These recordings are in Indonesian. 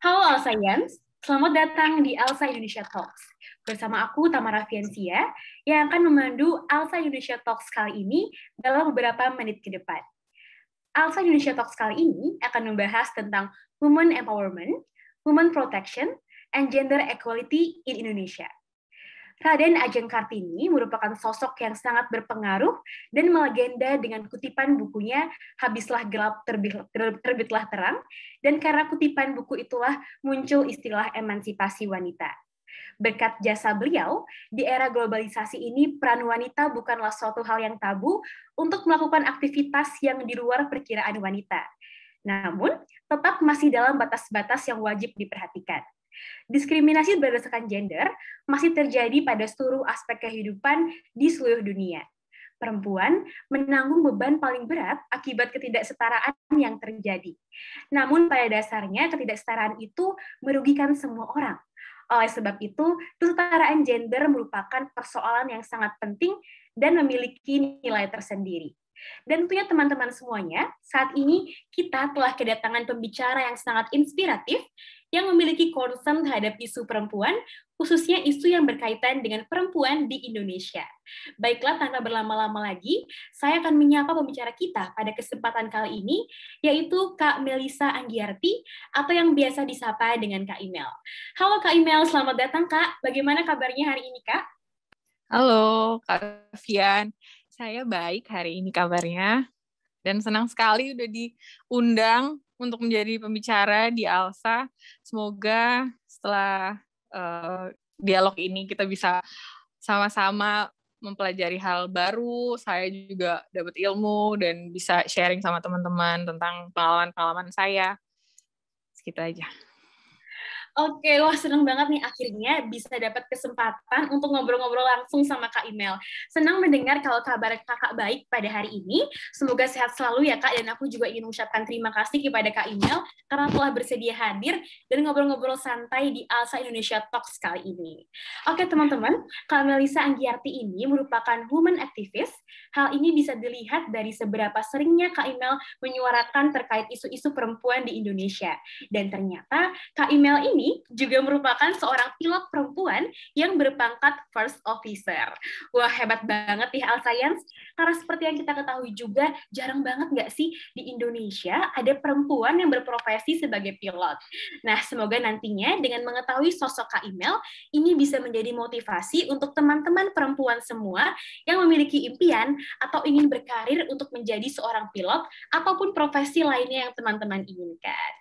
Halo Alsa Yans, selamat datang di Alsa Indonesia Talks. Bersama aku Tamara Fiansia yang akan memandu Alsa Indonesia Talks kali ini dalam beberapa menit ke depan. Alsa Indonesia Talks kali ini akan membahas tentang women empowerment, women protection, and gender equality in Indonesia. Raden Ajeng Kartini merupakan sosok yang sangat berpengaruh dan melegenda dengan kutipan bukunya Habislah Gelap Terbitlah Terang, dan karena kutipan buku itulah muncul istilah emansipasi wanita. Berkat jasa beliau, di era globalisasi ini peran wanita bukanlah suatu hal yang tabu untuk melakukan aktivitas yang di luar perkiraan wanita. Namun, tetap masih dalam batas-batas yang wajib diperhatikan. Diskriminasi berdasarkan gender masih terjadi pada seluruh aspek kehidupan di seluruh dunia. Perempuan menanggung beban paling berat akibat ketidaksetaraan yang terjadi. Namun pada dasarnya ketidaksetaraan itu merugikan semua orang. Oleh sebab itu, kesetaraan gender merupakan persoalan yang sangat penting dan memiliki nilai tersendiri. Dan tentunya teman-teman semuanya, saat ini kita telah kedatangan pembicara yang sangat inspiratif yang memiliki concern terhadap isu perempuan, khususnya isu yang berkaitan dengan perempuan di Indonesia. Baiklah, tanpa berlama-lama lagi, saya akan menyapa pembicara kita pada kesempatan kali ini, yaitu Kak Melisa Anggiarti, atau yang biasa disapa dengan Kak Imel. Halo Kak Imel, selamat datang Kak. Bagaimana kabarnya hari ini Kak? Halo Kak Fian, saya baik hari ini kabarnya, dan senang sekali udah diundang untuk menjadi pembicara di ALSA. Semoga setelah dialog ini kita bisa sama-sama mempelajari hal baru, saya juga dapat ilmu dan bisa sharing sama teman-teman tentang pengalaman-pengalaman saya. Segitu aja. Oke, wah seneng banget nih akhirnya bisa dapat kesempatan untuk ngobrol-ngobrol langsung sama Kak Imel. Senang mendengar kalau kabar kakak baik pada hari ini. Semoga sehat selalu ya Kak, dan aku juga ingin mengucapkan terima kasih kepada Kak Imel karena telah bersedia hadir dan ngobrol-ngobrol santai di Alsa Indonesia Talks kali ini. Oke teman-teman, Kak Melisa Anggiarti ini merupakan woman activist. Hal ini bisa dilihat dari seberapa seringnya Kak Imel menyuarakan terkait isu-isu perempuan di Indonesia. Dan ternyata Kak Imel ini juga merupakan seorang pilot perempuan yang berpangkat first officer. Wah, hebat banget ya Al Science. Karena seperti yang kita ketahui juga, jarang banget nggak sih di Indonesia ada perempuan yang berprofesi sebagai pilot. Nah, semoga nantinya dengan mengetahui sosok Kak Imel, ini bisa menjadi motivasi untuk teman-teman perempuan semua yang memiliki impian atau ingin berkarir untuk menjadi seorang pilot ataupun profesi lainnya yang teman-teman inginkan.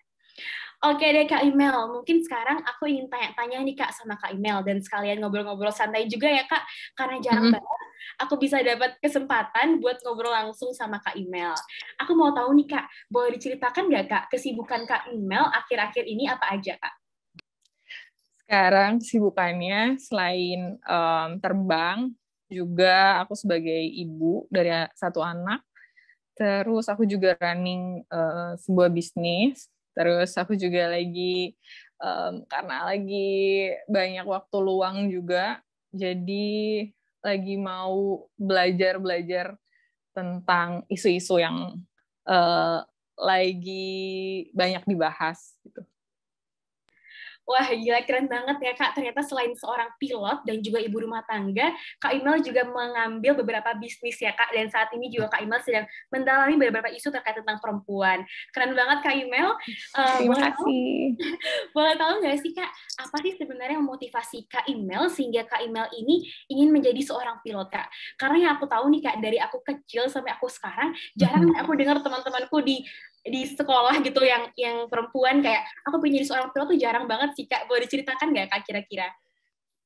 Oke deh Kak Imel, mungkin sekarang aku ingin tanya-tanya nih Kak sama Kak Imel, dan sekalian ngobrol-ngobrol santai juga ya Kak, karena jarang banget aku bisa dapat kesempatan buat ngobrol langsung sama Kak Imel. Aku mau tahu nih Kak, boleh diceritakan nggak Kak kesibukan Kak Imel akhir-akhir ini apa aja Kak? Sekarang kesibukannya selain terbang, juga aku sebagai ibu dari satu anak, terus aku juga running sebuah bisnis, terus aku juga lagi karena lagi banyak waktu luang juga, jadi lagi mau belajar tentang isu-isu yang lagi banyak dibahas gitu. Wah, gila keren banget ya Kak. Ternyata selain seorang pilot dan juga ibu rumah tangga, Kak Imel juga mengambil beberapa bisnis ya Kak. Dan saat ini juga Kak Imel sedang mendalami beberapa isu terkait tentang perempuan. Keren banget Kak Imel. Terima kasih. Boleh tahu nggak sih Kak, apa sih sebenarnya yang memotivasi Kak Imel sehingga Kak Imel ini ingin menjadi seorang pilot Kak? Karena yang aku tahu nih Kak, dari aku kecil sampai aku sekarang, jarang aku dengar teman-temanku di sekolah gitu yang perempuan kayak aku pengen jadi seorang pilot tuh jarang banget sih Kak. Boleh diceritakan nggak Kak kira-kira?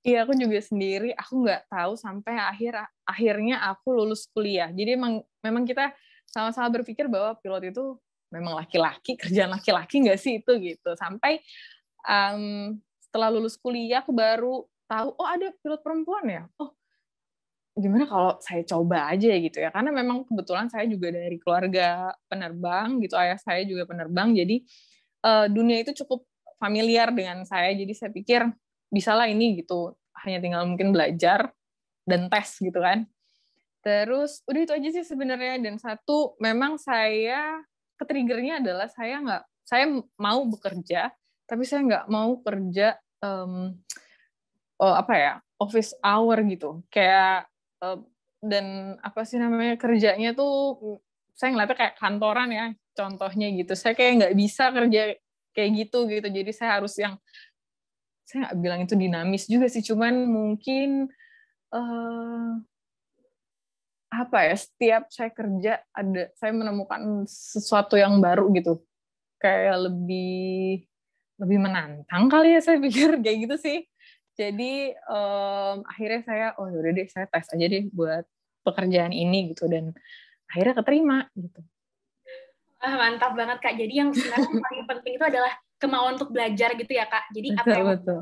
Iya, aku juga sendiri, aku nggak tahu sampai akhirnya aku lulus kuliah. Jadi memang kita sama-sama berpikir bahwa pilot itu memang laki-laki, kerjaan laki-laki nggak sih itu gitu. Sampai setelah lulus kuliah aku baru tahu, oh ada pilot perempuan ya. Oh, gimana kalau saya coba aja gitu ya, karena memang kebetulan saya juga dari keluarga penerbang gitu, ayah saya juga penerbang, jadi dunia itu cukup familiar dengan saya, jadi saya pikir bisalah ini gitu, hanya tinggal mungkin belajar dan tes gitu kan. Terus udah itu aja sih sebenarnya. Dan satu, memang saya ketriggernya adalah saya mau bekerja tapi saya nggak mau kerja office hour gitu, kayak dan apa sih namanya, kerjanya tuh saya ngeliatnya kayak kantoran ya contohnya gitu. Saya kayak nggak bisa kerja kayak gitu. Jadi saya harus yang, saya nggak bilang itu dinamis juga sih, cuman mungkin setiap saya kerja saya menemukan sesuatu yang baru gitu, kayak lebih menantang kali ya, saya pikir kayak gitu sih. Jadi akhirnya saya, oh yaudah deh, saya tes aja deh buat pekerjaan ini gitu, dan akhirnya keterima gitu. Mantap banget Kak. Jadi yang sebenarnya paling penting itu adalah kemauan untuk belajar gitu ya Kak. Jadi apa yang kita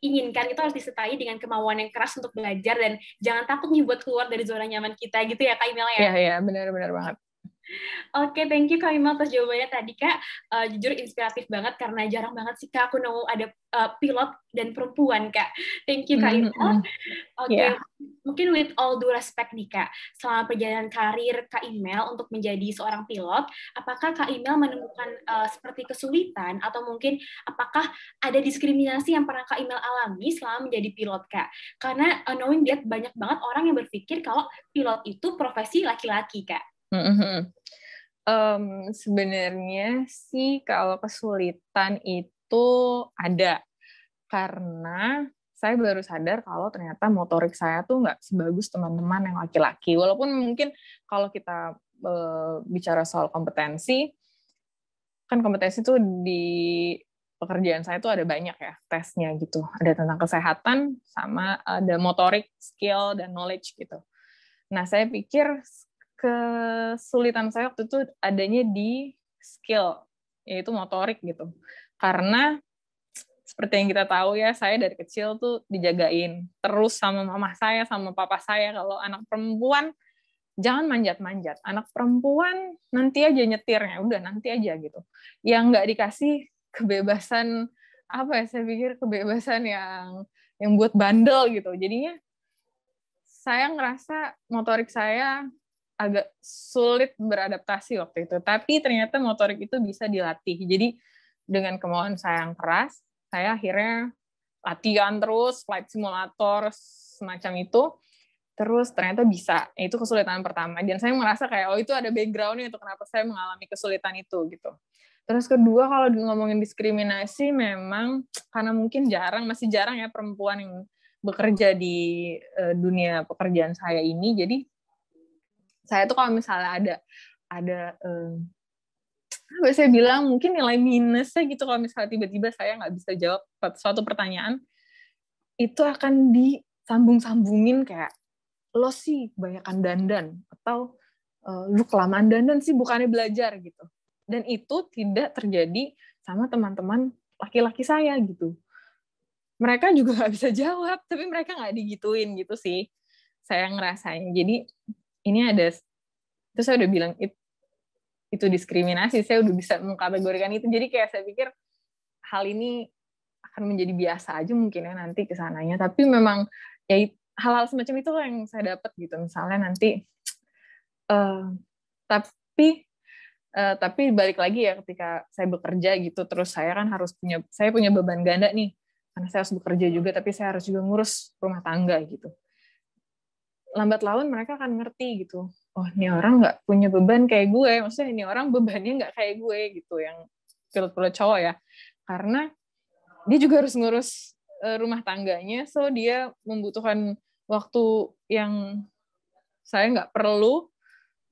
inginkan itu harus disertai dengan kemauan yang keras untuk belajar, dan jangan takut nih buat keluar dari zona nyaman kita gitu ya Kak Imel ya. Iya, benar banget. Oke, thank you Kak Imel atas jawabannya tadi Kak. Jujur inspiratif banget karena jarang banget sih Kak aku nemu ada pilot dan perempuan Kak. Thank you Kak Imel. Oke, mungkin with all due respect nih Kak, selama perjalanan karir Kak Imel untuk menjadi seorang pilot, apakah Kak Imel menemukan seperti kesulitan atau mungkin apakah ada diskriminasi yang pernah Kak Imel alami selama menjadi pilot Kak? Karena knowing that banyak banget orang yang berpikir kalau pilot itu profesi laki-laki Kak. Sebenarnya sih kalau kesulitan itu ada, karena saya baru sadar kalau ternyata motorik saya tuh nggak sebagus teman-teman yang laki-laki. Walaupun mungkin kalau kita bicara soal kompetensi, kan kompetensi tuh di pekerjaan saya tuh ada banyak ya tesnya gitu. Ada tentang kesehatan, sama ada motorik, skill, dan knowledge gitu. Nah, saya pikir kesulitan saya waktu itu adanya di skill, yaitu motorik gitu. Karena seperti yang kita tahu ya, saya dari kecil tuh dijagain terus sama mama saya, sama papa saya, kalau anak perempuan jangan manjat-manjat. Anak perempuan nanti aja nyetirnya, udah nanti aja gitu. Yang nggak dikasih kebebasan, saya pikir kebebasan yang buat bandel gitu. Jadinya saya ngerasa motorik saya agak sulit beradaptasi waktu itu. Tapi ternyata motorik itu bisa dilatih. Jadi dengan kemauan saya yang keras, saya akhirnya latihan terus, flight simulator, semacam itu. Terus ternyata bisa. Itu kesulitan pertama. Dan saya merasa kayak, oh itu ada background-nya itu kenapa saya mengalami kesulitan itu gitu. Terus kedua, kalau ngomongin diskriminasi, memang karena mungkin masih jarang ya perempuan yang bekerja di dunia pekerjaan saya ini. Jadi saya tuh kalau misalnya ada saya bilang mungkin nilai minusnya gitu, kalau misalnya tiba-tiba saya nggak bisa jawab suatu pertanyaan, itu akan disambung-sambungin kayak, lo sih kebanyakan dandan, atau lu kelamaan dandan sih, bukannya belajar gitu. Dan itu tidak terjadi sama teman-teman laki-laki saya gitu. Mereka juga nggak bisa jawab, tapi mereka nggak digituin gitu sih. Saya ngerasanya. Jadi ini itu saya udah bilang itu diskriminasi, saya udah bisa mengkategorikan itu. Jadi kayak saya pikir hal ini akan menjadi biasa aja mungkin ya nanti kesananya. Tapi memang ya hal-hal semacam itu yang saya dapat gitu. Misalnya nanti tapi balik lagi ya, ketika saya bekerja gitu, terus saya kan saya punya beban ganda nih, karena saya harus bekerja juga, tapi saya harus juga ngurus rumah tangga gitu. Lambat laun mereka akan ngerti gitu, oh ini orang nggak punya beban kayak gue, maksudnya ini orang bebannya nggak kayak gue gitu, yang pilot-pilot cowok ya, karena dia juga harus ngurus rumah tangganya, so dia membutuhkan waktu yang saya nggak perlu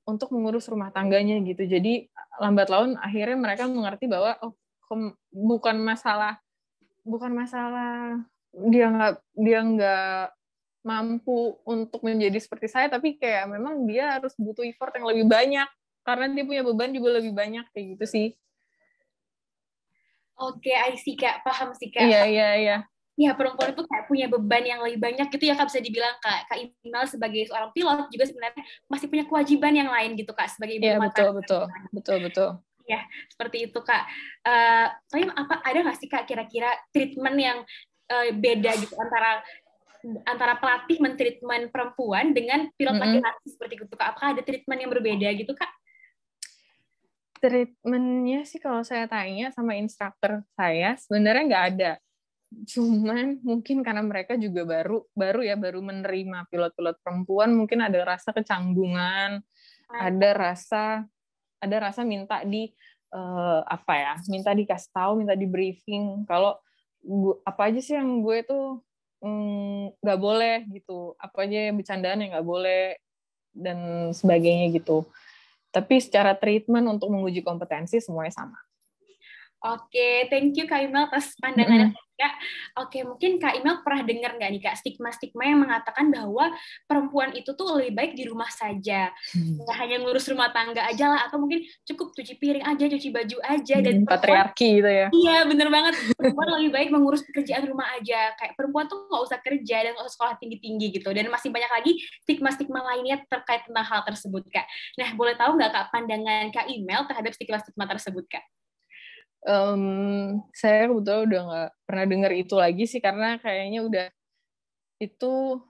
untuk mengurus rumah tangganya gitu. Jadi lambat laun akhirnya mereka mengerti bahwa bukan masalah dia nggak mampu untuk menjadi seperti saya, tapi kayak memang dia harus butuh effort yang lebih banyak karena dia punya beban juga lebih banyak kayak gitu sih. Oke, I see Kak, paham sih Kak. Iya. Ya, perempuan itu kayak punya beban yang lebih banyak gitu ya Kak, bisa dibilang Kak Imel sebagai seorang pilot juga sebenarnya masih punya kewajiban yang lain gitu Kak, sebagai ibu rumah tangga. Betul. Ya, seperti itu Kak. Tapi ada nggak sih Kak kira-kira treatment yang beda gitu antara pelatih mentreatment perempuan dengan pilot laki-laki seperti itu Kak? Apakah ada treatment yang berbeda gitu Kak? Treatmentnya sih kalau saya tanya sama instruktur saya sebenarnya nggak ada. Cuman mungkin karena mereka juga baru menerima pilot-pilot perempuan, mungkin ada rasa kecanggungan, ada rasa minta minta dikasih tahu, minta di briefing kalau apa aja sih yang gue tuh nggak boleh gitu, apa aja bercandaan yang nggak boleh dan sebagainya gitu. Tapi secara treatment untuk menguji kompetensi semuanya sama. Oke, thank you Kak Imel atas pandangannya. Kak. Oke, mungkin Kak Imel pernah dengar nggak nih Kak, stigma-stigma yang mengatakan bahwa perempuan itu tuh lebih baik di rumah saja. Nggak hanya ngurus rumah tangga aja lah, atau mungkin cukup cuci piring aja, cuci baju aja. Dan patriarki gitu ya. Iya, bener banget. Perempuan lebih baik mengurus pekerjaan rumah aja. Kayak perempuan tuh nggak usah kerja dan nggak usah sekolah tinggi-tinggi gitu. Dan masih banyak lagi stigma-stigma lainnya terkait tentang hal tersebut, Kak. Nah, boleh tahu nggak Kak pandangan Kak Imel terhadap stigma-stigma tersebut, Kak? Saya kebetulan udah nggak pernah dengar itu lagi sih, karena kayaknya udah itu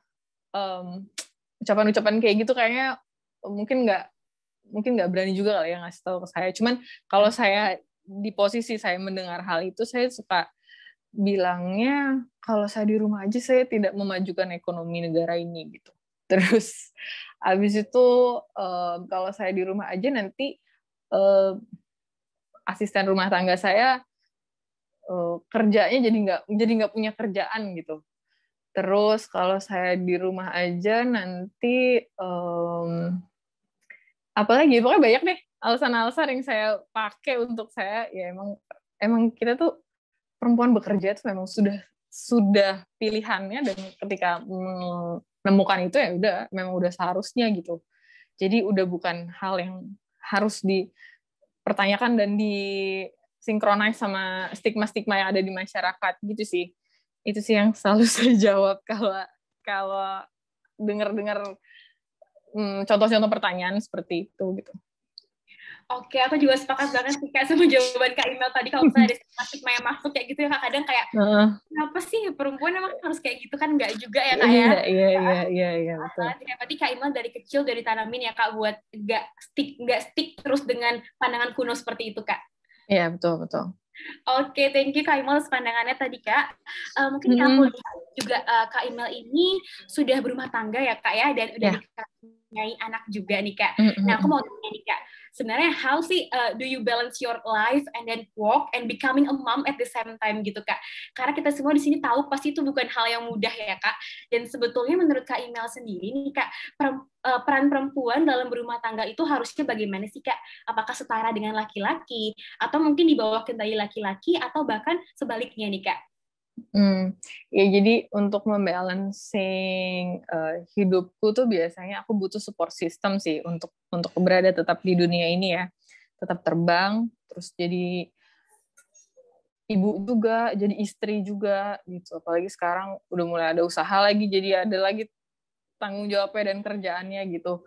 ucapan-ucapan kayak gitu kayaknya mungkin nggak berani juga kali ya ngasih tahu ke saya. Cuman kalau saya di posisi saya mendengar hal itu, saya suka bilangnya kalau saya di rumah aja saya tidak memajukan ekonomi negara ini gitu. Terus habis itu kalau saya di rumah aja nanti asisten rumah tangga saya kerjanya jadi nggak punya kerjaan gitu. Terus kalau saya di rumah aja nanti apalagi pokoknya banyak deh alasan-alasan yang saya pakai untuk saya ya emang kita tuh perempuan bekerja itu memang sudah pilihannya, dan ketika menemukan itu ya memang udah seharusnya gitu. Jadi udah bukan hal yang harus dipertanyakan dan disinkronis sama stigma-stigma yang ada di masyarakat gitu sih. Itu sih yang selalu saya jawab kalau dengar contoh-contoh pertanyaan seperti itu gitu. Oke, aku juga sepakat banget sih Kak sama jawaban Kak Imel tadi. Kalau misalnya ada stigma yang masuk kayak gitu ya Kak, kadang kayak kenapa sih perempuan emang harus kayak gitu, kan nggak juga ya Kak ya. Iya betul. Berarti Kak Imel dari kecil dari tanamin ya Kak buat nggak stick terus dengan pandangan kuno seperti itu Kak. Iya betul. Oke, thank you Kak Imel atas pandangannya tadi Kak. Mungkin aku lihat juga Kak Imel ini sudah berumah tangga ya Kak ya, dan udah dikaruniai anak juga nih Kak. Nah, aku mau tanya nih Kak, sebenarnya how sih do you balance your life and then work and becoming a mom at the same time gitu Kak? Karena kita semua di sini tahu pasti itu bukan hal yang mudah ya Kak. Dan sebetulnya menurut Kak Imel sendiri nih Kak, peran perempuan dalam berumah tangga itu harusnya bagaimana sih Kak? Apakah setara dengan laki-laki atau mungkin di bawah kendali laki-laki atau bahkan sebaliknya nih Kak? Ya jadi untuk membalancing hidupku tuh biasanya aku butuh support system sih untuk berada tetap di dunia ini ya, tetap terbang, terus jadi ibu juga, jadi istri juga gitu. Apalagi sekarang udah mulai ada usaha lagi, jadi ada lagi tanggung jawabnya dan kerjaannya gitu.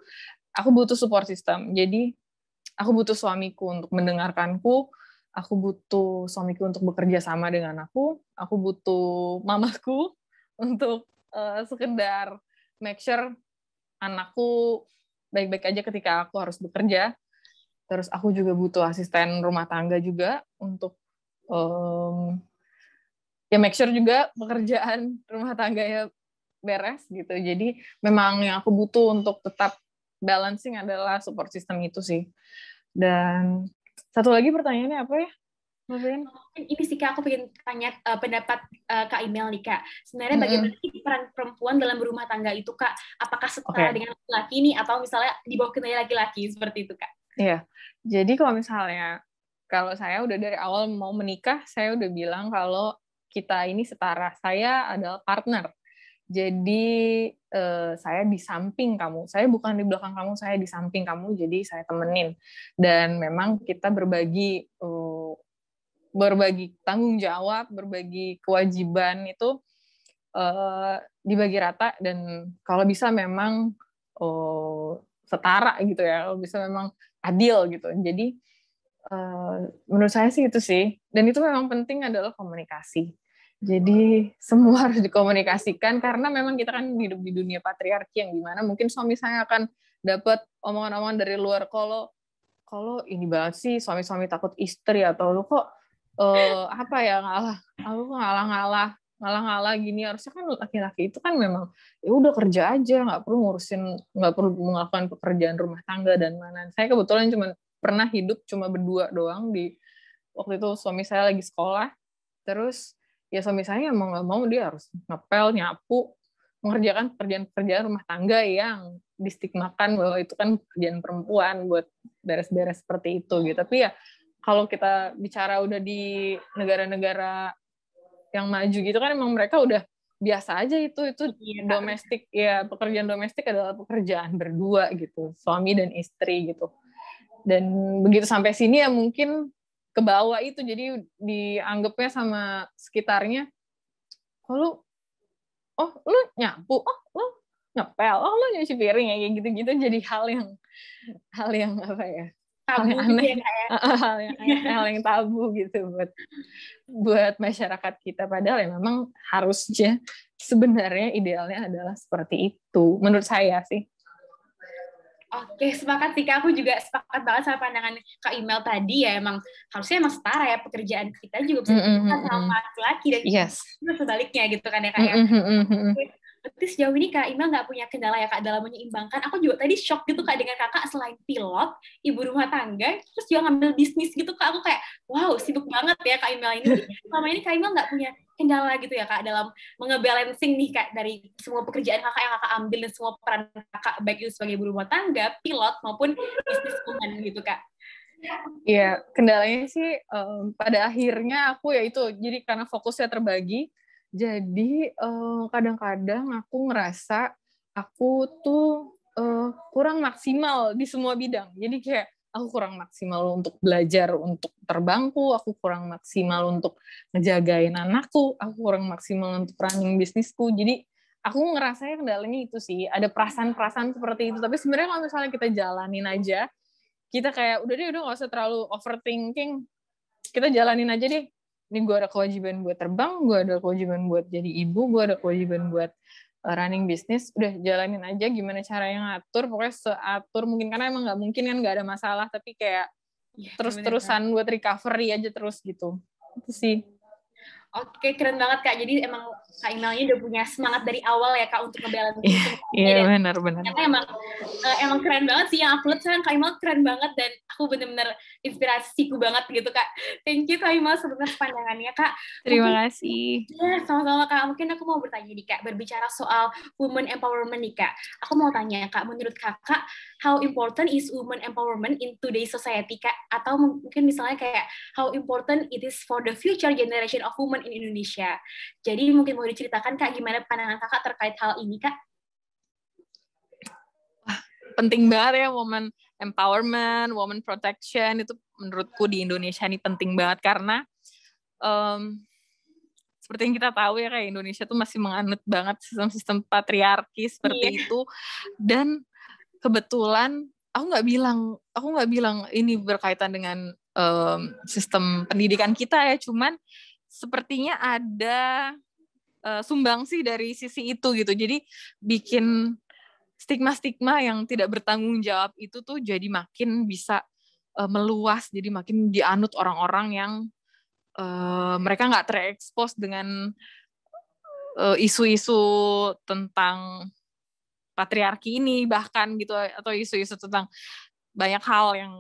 Aku butuh support system. Jadi aku butuh suamiku untuk mendengarkanku, aku butuh suamiku untuk bekerja sama dengan aku butuh mamaku untuk sekedar make sure anakku baik-baik aja ketika aku harus bekerja. Terus aku juga butuh asisten rumah tangga juga untuk ya make sure juga pekerjaan rumah tangganya beres gitu. Jadi memang yang aku butuh untuk tetap balancing adalah support system itu sih. Dan satu lagi pertanyaannya apa ya? Ini sih Kak, aku pengen tanya pendapat Kak Imel nih Kak. Sebenarnya bagaimana sih peran perempuan dalam berumah tangga itu Kak? Apakah setara dengan laki-laki nih atau misalnya di bawah kendali laki-laki seperti itu Kak? Iya. Jadi kalau saya udah dari awal mau menikah, saya udah bilang kalau kita ini setara. Saya adalah partner. Jadi saya di samping kamu. Saya bukan di belakang kamu, saya di samping kamu. Jadi saya temenin. Dan memang kita berbagi tanggung jawab, berbagi kewajiban itu dibagi rata, dan kalau bisa memang setara gitu ya. Kalau bisa memang adil gitu. Jadi menurut saya sih itu sih. Dan itu memang penting adalah komunikasi. Jadi semua harus dikomunikasikan, karena memang kita kan hidup di dunia patriarki yang dimana mungkin suami saya akan dapat omongan-omongan dari luar, kalau kalau ini banget sih suami-suami takut istri, atau lu kok apa ya, aku ngalah gini. Harusnya kan laki-laki itu kan memang ya udah kerja aja, nggak perlu melakukan pekerjaan rumah tangga dan mana. Saya kebetulan pernah hidup cuma berdua doang waktu itu suami saya lagi sekolah. Terus ya suami saya mau nggak mau dia harus ngepel, nyapu, mengerjakan pekerjaan rumah tangga yang distigmakan bahwa itu kan pekerjaan perempuan buat beres-beres seperti itu gitu. Tapi ya kalau kita bicara udah di negara-negara yang maju gitu kan, emang mereka udah biasa aja itu domestik ya, pekerjaan domestik adalah pekerjaan berdua gitu, suami dan istri gitu. Dan begitu sampai sini ya mungkin ke bawah itu, jadi dianggapnya sama sekitarnya, lu nyapu, lu ngepel, lu nyuci piring ya, kayak gitu-gitu. Jadi hal yang apa ya, hal yang aneh, hal yang tabu gitu buat masyarakat kita. Padahal ya memang harusnya sebenarnya idealnya adalah seperti itu menurut saya sih. Oke, sepakat sih Kak. Aku juga sepakat banget sama pandangan Kak Imel tadi ya. Harusnya emang setara ya, pekerjaan kita juga bisa dilakukan sama laki-laki dan sebaliknya gitu kan ya Kak ya. Berarti sejauh ini Kak Imel nggak punya kendala ya Kak dalam menyeimbangkan. Aku juga tadi shock gitu Kak dengan Kakak selain pilot, ibu rumah tangga, terus juga ngambil bisnis gitu Kak. Aku kayak, wow, sibuk banget ya Kak Imel ini. Selama ini Kak Imel nggak punya kendala gitu ya Kak dalam nge-balancing nih Kak dari semua pekerjaan Kakak yang Kakak ambil dan semua peran Kakak baik itu sebagai ibu rumah tangga, pilot maupun businesswoman gitu Kak. Iya, kendalanya sih pada akhirnya aku ya itu, jadi karena fokusnya terbagi, jadi kadang-kadang aku ngerasa aku tuh kurang maksimal di semua bidang. Jadi kayak aku kurang maksimal untuk belajar untuk terbangku, aku kurang maksimal untuk ngejagain anakku, aku kurang maksimal untuk running bisnisku. Jadi aku ngerasanya kendalanya itu sih, ada perasaan-perasaan seperti itu. Tapi sebenarnya kalau misalnya kita jalanin aja, kita kayak udah nggak usah terlalu overthinking, kita jalanin aja deh. Ini gue ada kewajiban buat terbang, gue ada kewajiban buat jadi ibu, gue ada kewajiban buat running bisnis, udah jalanin aja gimana caranya ngatur, pokoknya seatur mungkin, karena emang nggak mungkin kan nggak ada masalah, tapi kayak terus-terusan buat recovery aja terus gitu. Itu sih. Oke, keren banget Kak. Jadi emang Kak Imelnya udah punya semangat dari awal ya Kak untuk nge-balancing semuanya. Iya, benar. Karena emang keren banget sih yang aku lihat sekarang Kak Imel keren banget dan aku bener-bener inspirasiku banget gitu Kak. Thank you Kak Imel sebenarnya pandangannya Kak. Terima kasih. Ya, sama-sama Kak. Mungkin aku mau bertanya nih Kak, berbicara soal women empowerment nih Kak. Aku mau tanya Kak, menurut Kakak, how important is women empowerment in today's society Kak? Atau mungkin misalnya kayak how important it is for the future generation of women in Indonesia. Jadi mungkin mau diceritakan Kak, gimana pandangan Kakak terkait hal ini Kak? Penting banget ya women empowerment, women protection, itu menurutku di Indonesia ini penting banget karena seperti yang kita tahu ya, kayak Indonesia tuh masih menganut banget sistem-sistem patriarki seperti itu. Dan kebetulan aku nggak bilang ini berkaitan dengan sistem pendidikan kita ya, cuman sepertinya ada sumbangsi dari sisi itu gitu. Jadi bikin stigma-stigma yang tidak bertanggung jawab itu tuh jadi makin bisa meluas, jadi makin dianut orang-orang yang mereka nggak terekspos dengan isu-isu tentang patriarki ini bahkan gitu, atau isu-isu tentang banyak hal yang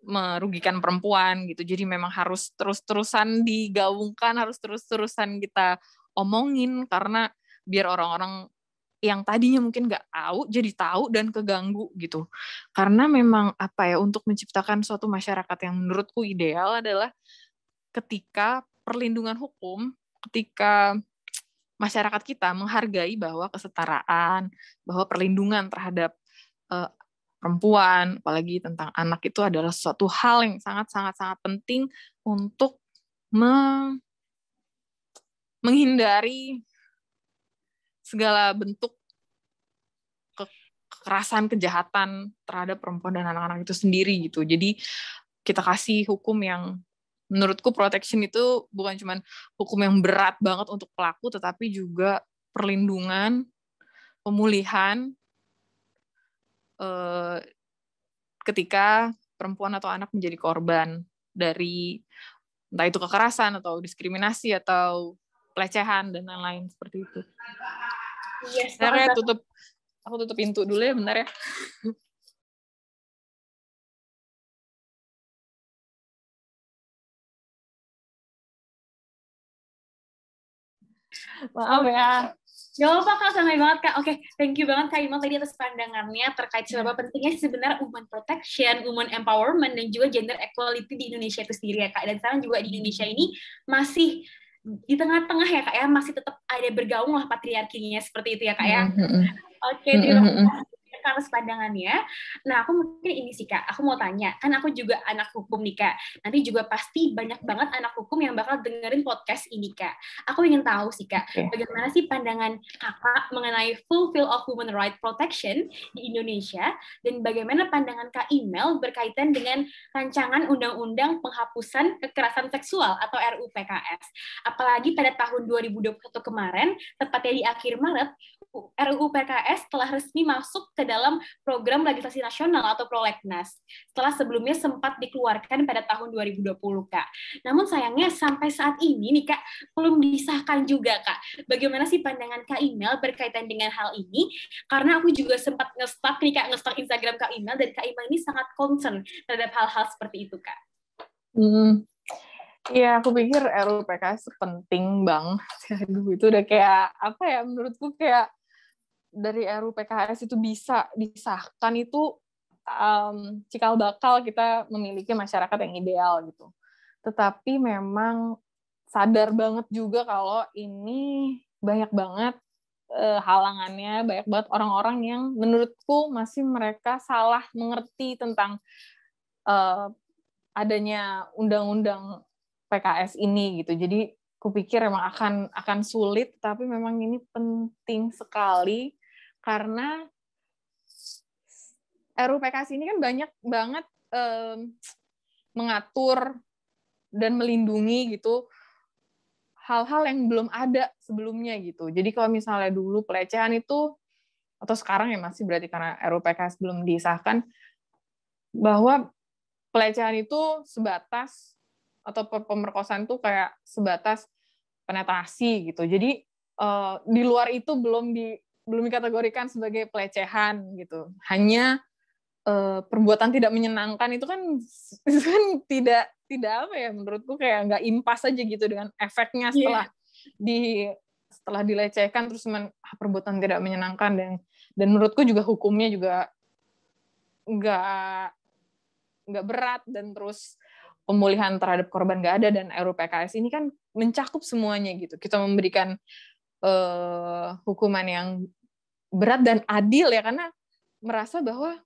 merugikan perempuan gitu. Jadi memang harus terus-terusan digaungkan, harus terus-terusan kita omongin, karena biar orang-orang yang tadinya mungkin nggak tahu jadi tahu dan keganggu gitu. Karena memang apa ya, untuk menciptakan suatu masyarakat yang menurutku ideal adalah ketika perlindungan hukum, ketika masyarakat kita menghargai bahwa kesetaraan, bahwa perlindungan terhadap perempuan, apalagi tentang anak, itu adalah suatu hal yang sangat penting untuk menghindari segala bentuk kekerasan, kejahatan terhadap perempuan dan anak-anak itu sendiri gitu. Jadi kita kasih hukum yang menurutku protection itu bukan cuma hukum yang berat banget untuk pelaku, tetapi juga perlindungan, pemulihan ketika perempuan atau anak menjadi korban dari entah itu kekerasan atau diskriminasi atau pelecehan dan lain-lain seperti itu. Iya, Saya aku tutup pintu dulu ya, bentar ya. Maaf ya. Gak apa-apa Kak, santai banget Kak. Oke, thank you banget Kak Imal tadi atas pandangannya terkait seberapa pentingnya sebenarnya women protection, women empowerment, dan juga gender equality di Indonesia itu sendiri ya Kak. Dan sekarang juga di Indonesia ini masih di tengah-tengah ya Kak ya, masih tetap ada bergaung lah patriarkinya seperti itu ya Kak ya. Oke, terima kasih atas pandangannya. Nah, aku mungkin ini sih Kak, aku mau tanya, kan aku juga anak hukum nih Kak. Nanti juga pasti banyak banget anak hukum yang bakal dengerin podcast ini Kak. Aku ingin tahu sih Kak, bagaimana sih pandangan Kakak mengenai fulfill of women right protection di Indonesia, dan bagaimana pandangan Kak Imel berkaitan dengan rancangan undang-undang penghapusan kekerasan seksual atau RUU PKS. Apalagi pada tahun 2021 kemarin, tepatnya di akhir Maret, RUU PKS telah resmi masuk ke dalam program legislasi nasional atau prolegnas, setelah sebelumnya sempat dikeluarkan pada tahun 2020, Kak. Namun sayangnya sampai saat ini nih, Kak, belum disahkan juga, Kak. Bagaimana sih pandangan Kak Imel berkaitan dengan hal ini? Karena aku juga sempat nge-stalk nih, Kak, nge-stalk Instagram Kak Imel, dan Kak Imel ini sangat concern terhadap hal-hal seperti itu, Kak. Iya, aku pikir RUU PKS penting banget. Aduh, itu udah kayak, apa ya, menurutku kayak dari RUU PKS itu bisa disahkan itu cikal bakal kita memiliki masyarakat yang ideal gitu. Tetapi memang sadar banget juga kalau ini banyak banget halangannya, banyak banget orang-orang yang menurutku masih mereka salah mengerti tentang adanya undang-undang PKS ini gitu. Jadi kupikir emang akan sulit, tapi memang ini penting sekali karena RUU PKS ini kan banyak banget mengatur dan melindungi gitu hal-hal yang belum ada sebelumnya gitu. Jadi kalau misalnya dulu pelecehan itu, atau sekarang ya masih berarti karena RUU PKS belum disahkan, bahwa pelecehan itu sebatas, atau pemerkosaan itu kayak sebatas penetrasi gitu. Jadi di luar itu belum dikategorikan sebagai pelecehan gitu. Hanya perbuatan tidak menyenangkan itu kan tidak apa ya, menurutku kayak nggak impas aja gitu dengan efeknya setelah dilecehkan terus perbuatan tidak menyenangkan, dan menurutku juga hukumnya juga nggak berat, dan terus pemulihan terhadap korban nggak ada, dan RUU PKS ini kan mencakup semuanya gitu. Kita memberikan hukuman yang berat dan adil ya, karena merasa bahwa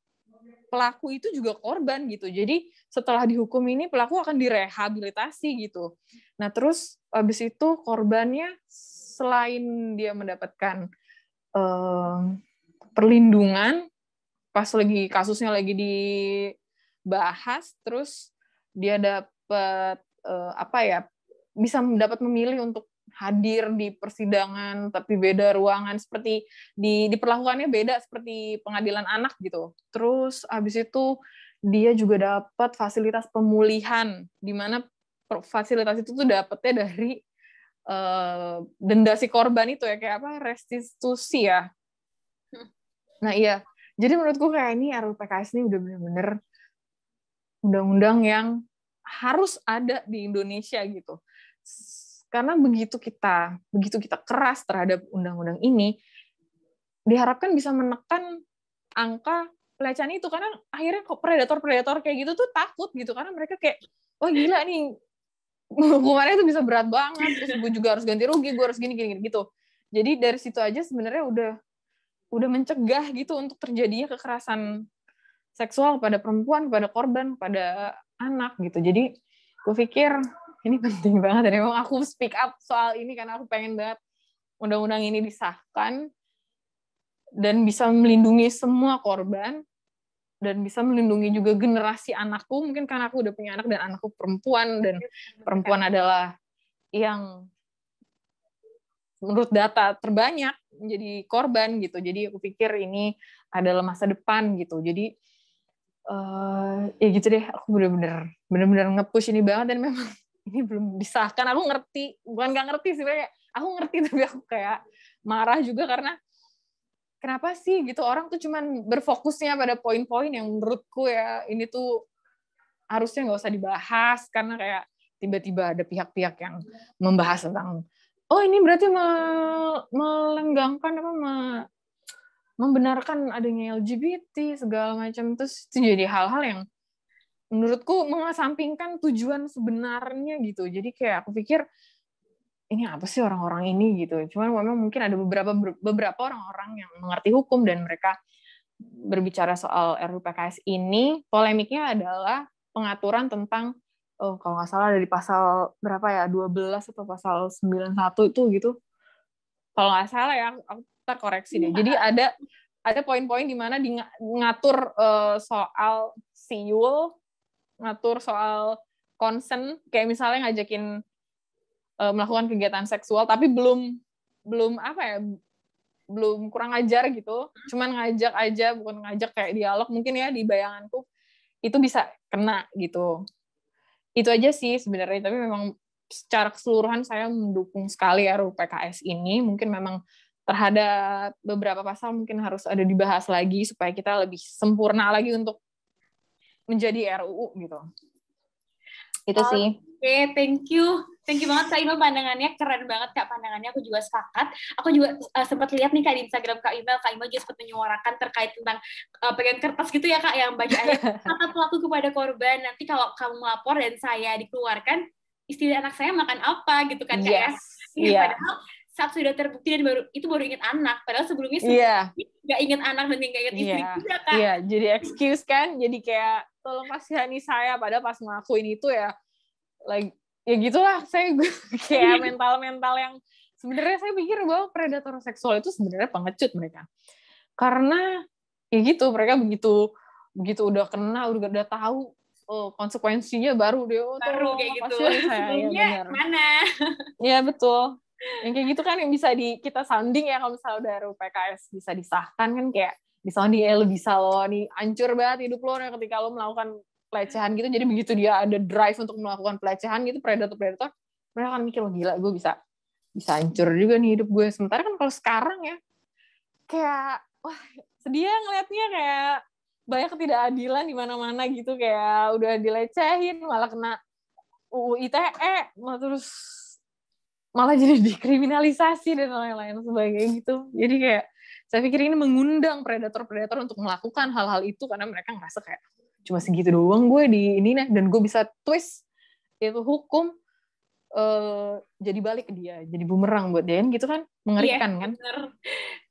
pelaku itu juga korban gitu. Jadi setelah dihukum ini pelaku akan direhabilitasi gitu. Nah terus habis itu korbannya selain dia mendapatkan perlindungan pas lagi kasusnya lagi dibahas, terus dia dapat bisa dapat memilih untuk hadir di persidangan tapi beda ruangan, seperti diperlakukannya beda seperti pengadilan anak gitu. Terus habis itu dia juga dapat fasilitas pemulihan, di mana fasilitas itu tuh dapetnya dari denda si korban itu ya, kayak apa, restitusi ya. Nah iya, jadi menurutku kayak ini RUU PKS ini udah bener-bener undang-undang yang harus ada di Indonesia gitu. Karena begitu kita keras terhadap undang-undang ini, diharapkan bisa menekan angka pelecehan itu, karena akhirnya kok predator kayak gitu tuh takut gitu, karena mereka kayak, wah gila nih hukumannya tuh bisa berat banget, terus gue juga harus ganti rugi, gue harus gini gitu. Jadi dari situ aja sebenarnya udah mencegah gitu untuk terjadinya kekerasan seksual pada perempuan, pada korban, pada anak gitu. Jadi gue pikir ini penting banget, dan memang aku speak up soal ini karena aku pengen banget undang-undang ini disahkan dan bisa melindungi semua korban, dan bisa melindungi juga generasi anakku, mungkin karena aku udah punya anak dan anakku perempuan, dan perempuan adalah yang menurut data terbanyak menjadi korban gitu. Jadi aku pikir ini adalah masa depan gitu. Jadi Ya gitu deh, aku bener-bener nge-push ini banget, dan memang ini belum disahkan. Aku ngerti, bukan gak ngerti sih, kayak aku ngerti tapi aku kayak marah juga karena kenapa sih gitu orang tuh cuman berfokusnya pada poin-poin yang menurutku ya ini tuh harusnya nggak usah dibahas, karena kayak tiba-tiba ada pihak-pihak yang membahas tentang ini berarti melenggangkan apa membenarkan adanya LGBT segala macam, terus itu jadi hal-hal yang menurutku mengesampingkan tujuan sebenarnya gitu. Jadi kayak aku pikir ini apa sih orang-orang ini gitu. Cuman memang mungkin ada beberapa orang-orang yang mengerti hukum dan mereka berbicara soal RUU PKS ini, polemiknya adalah pengaturan tentang kalau nggak salah ada di pasal berapa ya, 12 atau pasal 91 itu gitu. Kalau nggak salah ya, aku terkoreksi deh. Jadi ada poin-poin di mana ngatur soal siul, ngatur soal consent, kayak misalnya ngajakin melakukan kegiatan seksual, tapi belum apa ya, belum kurang ajar gitu, cuman ngajak aja, bukan ngajak kayak dialog mungkin ya di bayanganku, itu bisa kena gitu. Itu aja sih sebenarnya, tapi memang secara keseluruhan saya mendukung sekali RUU PKS ini. Mungkin memang terhadap beberapa pasal mungkin harus ada dibahas lagi supaya kita lebih sempurna lagi untuk menjadi RUU gitu. Itu sih. Oke, thank you. Thank you banget Kak Imel, pandangannya keren banget Kak, pandangannya aku juga sepakat. Aku juga sempat lihat nih Kak di Instagram Kak Imel juga sempat menyuarakan terkait tentang pegang kertas gitu ya Kak, yang bacaannya kata pelaku kepada korban, nanti kalau kamu melapor dan saya dikeluarkan, istri dan anak saya makan apa gitu kan Kak ya. Padahal saat sudah terbukti dan baru ingat anak, padahal sebelumnya nggak ingat anak dan nggak ingat istri juga Kak. Iya, jadi excuse kan, jadi kayak tolong kasihani saya, padahal pas ngelakuin itu ya like ya gitulah, saya kayak mental yang sebenarnya saya pikir bahwa predator seksual itu sebenarnya pengecut mereka, karena ya gitu, mereka begitu udah kena, udah tahu konsekuensinya baru dia kayak gitu. Sebelumnya ya, mana ya betul, yang kayak gitu kan yang bisa kita sounding ya, kalau misalnya udah RUU PKS bisa disahkan kan, kayak di sounding lo bisa lo nih hancur banget hidup lo ketika lo melakukan pelecehan gitu. Jadi begitu dia ada drive untuk melakukan pelecehan gitu, predator mereka akan mikir, oh gila, gue bisa hancur juga nih hidup gue. Sementara kan kalau sekarang ya kayak wah sedih ngelihatnya, kayak banyak ketidakadilan di mana-mana gitu, kayak udah dilecehin malah kena UU ITE, malah jadi dikriminalisasi dan lain-lain sebagainya gitu. Jadi kayak saya pikir ini mengundang predator-predator untuk melakukan hal-hal itu, karena mereka ngerasa kayak cuma segitu doang gue di ini nih, dan gue bisa twist itu hukum jadi balik ke dia, jadi bumerang buat dia gitu kan, mengerikan kan.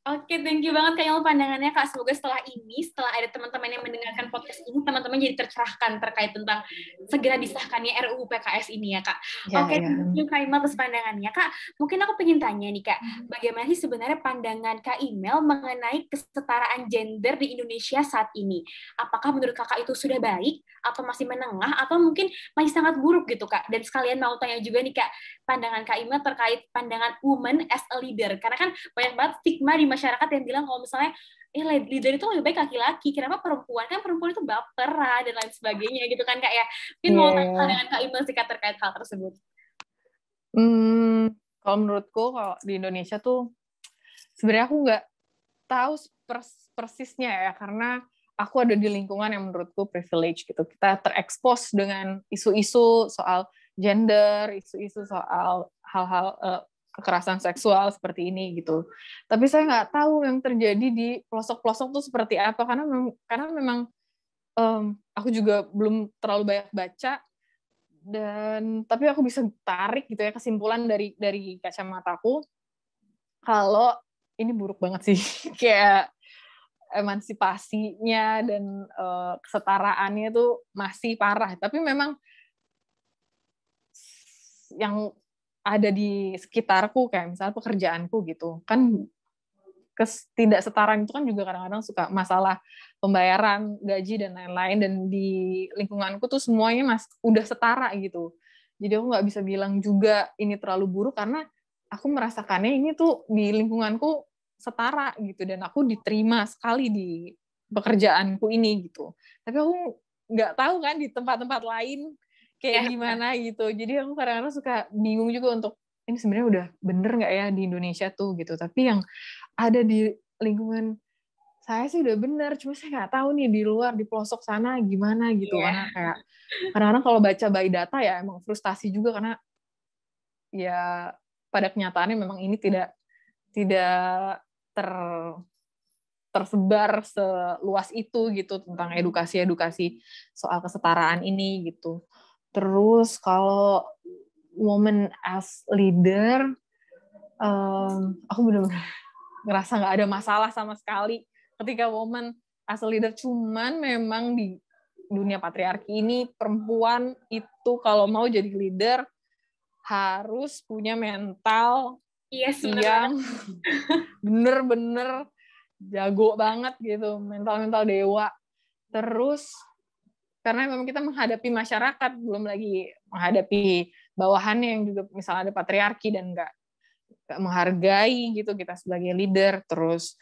Oke, thank you banget Kak Imel pandangannya Kak. Semoga setelah ada teman-teman yang mendengarkan podcast ini, teman-teman jadi tercerahkan terkait tentang segera disahkannya RUU PKS ini ya Kak. Oke, thank you Kak Imel atas pandangannya Kak. Mungkin aku pengen tanya nih Kak, bagaimana sih sebenarnya pandangan Kak Imel mengenai kesetaraan gender di Indonesia saat ini? Apakah menurut Kakak itu sudah baik, atau masih menengah, atau mungkin masih sangat buruk gitu Kak? Dan sekalian mau tanya juga nih Kak, pandangan Kak Imel terkait pandangan woman as a leader, karena kan banyak banget stigma di masyarakat yang bilang kalau misalnya leader itu lebih baik laki-laki, kenapa perempuan itu baperan dan lain sebagainya gitu kan Kak ya. Mungkin mau tanya pandangan Kak Imel sih Kak terkait hal tersebut. Kalau menurutku kalau di Indonesia tuh sebenarnya aku nggak tahu persisnya ya, karena aku ada di lingkungan yang menurutku privilege gitu. Kita terekspos dengan isu-isu soal gender, isu-isu soal hal-hal kekerasan seksual seperti ini gitu. Tapi saya nggak tahu yang terjadi di pelosok-pelosok tuh seperti apa, karena memang aku juga belum terlalu banyak baca, tapi aku bisa tarik gitu ya kesimpulan dari kacamataku kalau ini buruk banget sih. Kayak emansipasinya dan kesetaraannya tuh masih parah. Tapi memang yang ada di sekitarku, kayak misalnya pekerjaanku gitu, kan ketidaksetaraan itu kan juga kadang-kadang suka masalah pembayaran gaji dan lain-lain, dan di lingkunganku tuh semuanya udah setara gitu. Jadi aku nggak bisa bilang juga ini terlalu buruk, karena aku merasakannya ini tuh di lingkunganku setara gitu, dan aku diterima sekali pekerjaanku ini gitu. Tapi aku nggak tahu kan di tempat-tempat lain kayak gimana gitu. Jadi aku kadang-kadang suka bingung juga untuk ini sebenarnya udah bener nggak ya di Indonesia tuh gitu. Tapi yang ada di lingkungan saya sih udah bener, cuma saya nggak tahu nih di luar di pelosok sana gimana gitu. Karena kayak kadang-kadang kalau baca by data ya emang frustasi juga karena ya pada kenyataannya memang ini tidak tersebar seluas itu gitu tentang edukasi soal kesetaraan ini gitu. Terus kalau woman as leader, aku benar-benar ngerasa nggak ada masalah sama sekali ketika woman as a leader. Cuman memang di dunia patriarki ini perempuan itu kalau mau jadi leader harus punya mental yang bener-bener jago banget gitu, mental dewa. Terus karena memang kita menghadapi masyarakat, belum lagi menghadapi bawahannya yang juga misalnya ada patriarki dan nggak menghargai gitu kita sebagai leader. Terus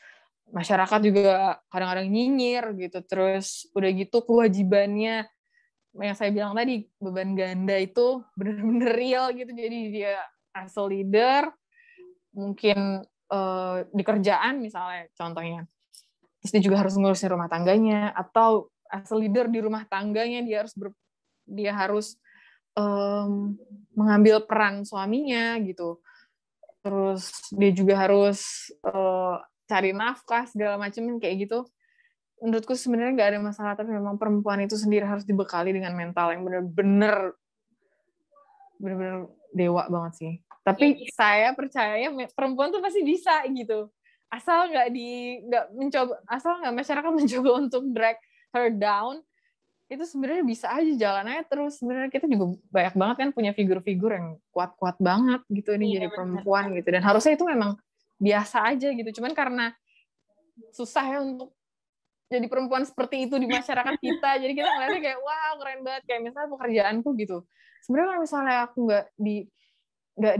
masyarakat juga kadang-kadang nyinyir gitu. Terus udah gitu kewajibannya yang saya bilang tadi, beban ganda itu benar-benar real gitu. Jadi dia as a leader mungkin di kerjaan misalnya contohnya, terus dia juga harus ngurusin rumah tangganya, atau as a leader di rumah tangganya dia harus mengambil peran suaminya gitu. Terus dia juga harus cari nafkah segala macam kayak gitu. Menurutku sebenarnya nggak ada masalah, tapi memang perempuan itu sendiri harus dibekali dengan mental yang benar-benar dewa banget sih. Tapi saya percaya perempuan tuh pasti bisa gitu. Asal nggak masyarakat mencoba untuk drag her down, itu sebenarnya bisa aja jalan aja terus. Sebenarnya kita juga banyak banget kan punya figur-figur yang kuat-kuat banget gitu ini jadi perempuan gitu. Dan harusnya itu memang biasa aja gitu. Cuman karena susah ya untuk jadi perempuan seperti itu di masyarakat kita. Jadi kita ngeliatnya kayak wah keren banget, kayak misalnya pekerjaanku gitu. Sebenarnya kalau misalnya aku nggak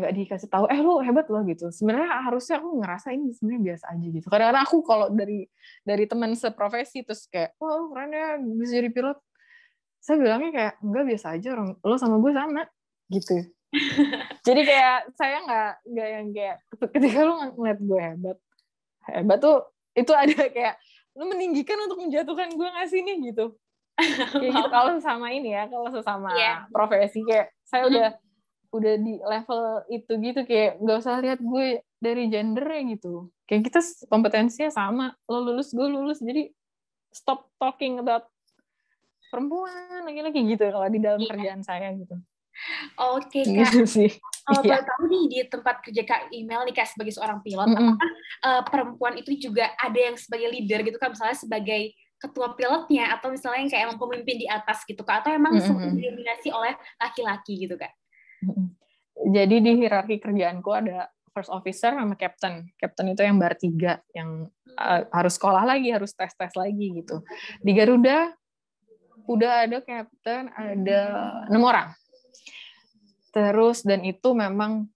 dikasih tahu lu hebat loh gitu, sebenarnya harusnya aku ngerasa ini sebenarnya biasa aja gitu. Kadang-kadang aku kalau dari teman seprofesi terus kayak keren ya bisa jadi pilot, saya bilangnya kayak enggak, biasa aja, orang lo sama gue sama gitu. Jadi kayak saya nggak yang kayak ketika lo ngeliat gue hebat tuh itu ada kayak lo meninggikan untuk menjatuhkan gue nggak sih nih gitu. Kayak gitu kalau sama ini ya, kalau sesama profesi kayak saya udah di level itu gitu, kayak nggak usah lihat gue dari gendernya gitu, kayak kita kompetensinya sama, lo lulus gue lulus, jadi stop talking about perempuan laki-laki gitu kalau di dalam kerjaan saya gitu. Oke Kak, gitu sih. kalau boleh tahu nih di tempat kerja Kak Email nih Kak sebagai seorang pilot, apakah perempuan itu juga ada yang sebagai leader gitu Kak, misalnya sebagai ketua pilotnya atau misalnya yang kayak emang pemimpin di atas gitu Kak, atau emang semua didominasi oleh laki-laki gitu Kak? Jadi di hierarki kerjaanku ada first officer sama captain. Captain itu yang bar 3, yang harus sekolah lagi, harus tes-tes lagi gitu. Di Garuda udah ada captain, ada 6 orang. Terus dan itu memang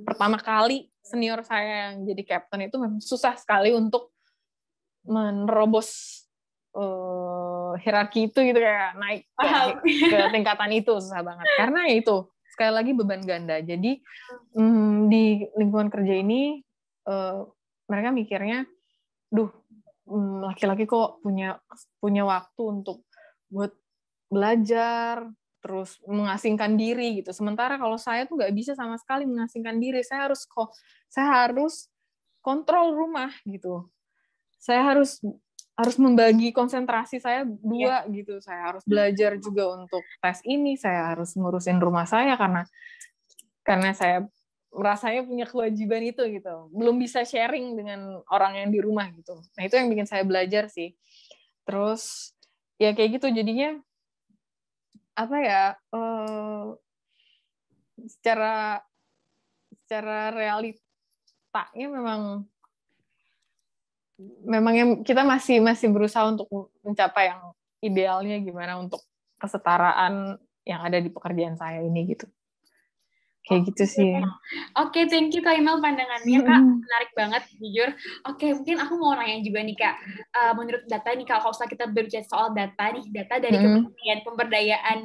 pertama kali senior saya yang jadi captain itu memang susah sekali untuk menerobos hierarki itu gitu, kayak naik ke tingkatan itu susah banget karena ya itu sekali lagi beban ganda. Jadi di lingkungan kerja ini mereka mikirnya, laki-laki kok punya waktu untuk buat belajar terus mengasingkan diri gitu. Sementara kalau saya tuh nggak bisa sama sekali mengasingkan diri. Saya harus kontrol rumah gitu. Saya harus membagi konsentrasi saya 2 gitu. Saya harus belajar juga untuk tes ini, saya harus ngurusin rumah saya karena saya merasanya punya kewajiban itu gitu. Belum bisa sharing dengan orang yang di rumah gitu. Nah, itu yang bikin saya belajar sih. Terus ya kayak gitu jadinya secara realitanya memang yang kita masih berusaha untuk mencapai yang idealnya gimana untuk kesetaraan yang ada di pekerjaan saya ini gitu. Kayak gitu sih. Oke, thank you Kak Imel pandangannya Kak, menarik banget jujur. Oke, mungkin aku mau nanya juga nih Kak, menurut data nih Kak, kalau kita berbicara soal data nih, data dari Kementerian Pemberdayaan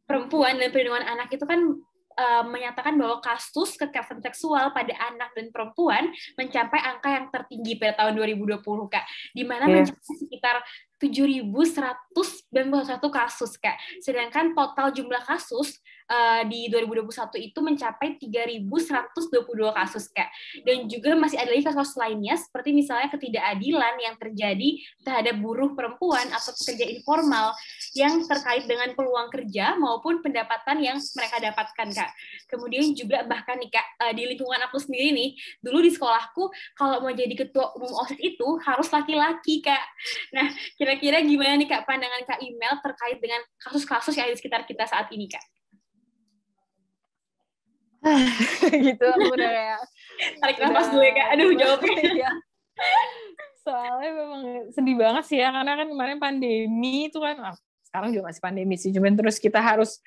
Perempuan dan Perlindungan Anak itu kan menyatakan bahwa kasus kekerasan seksual pada anak dan perempuan mencapai angka yang tertinggi pada tahun 2020 Kak, di mana mencapai sekitar 7.191 kasus Kak. Sedangkan total jumlah kasus di 2021 itu mencapai 3.122 kasus Kak. Dan juga masih ada lagi kasus lainnya seperti misalnya ketidakadilan yang terjadi terhadap buruh perempuan atau pekerja informal yang terkait dengan peluang kerja maupun pendapatan yang mereka dapatkan Kak. Kemudian juga bahkan nih Kak, di lingkungan aku sendiri nih, dulu di sekolahku kalau mau jadi ketua umum OSIS itu harus laki-laki Kak. Nah, kira-kira gimana nih Kak pandangan Kak Imel terkait dengan kasus-kasus yang ada di sekitar kita saat ini Kak? Gitu, aku udah kayak tarik nafas dulu ya Kak, aduh jawabnya. Ya. Soalnya memang sedih banget sih ya, karena kan kemarin pandemi itu kan, sekarang juga masih pandemi sih, cuman terus kita harus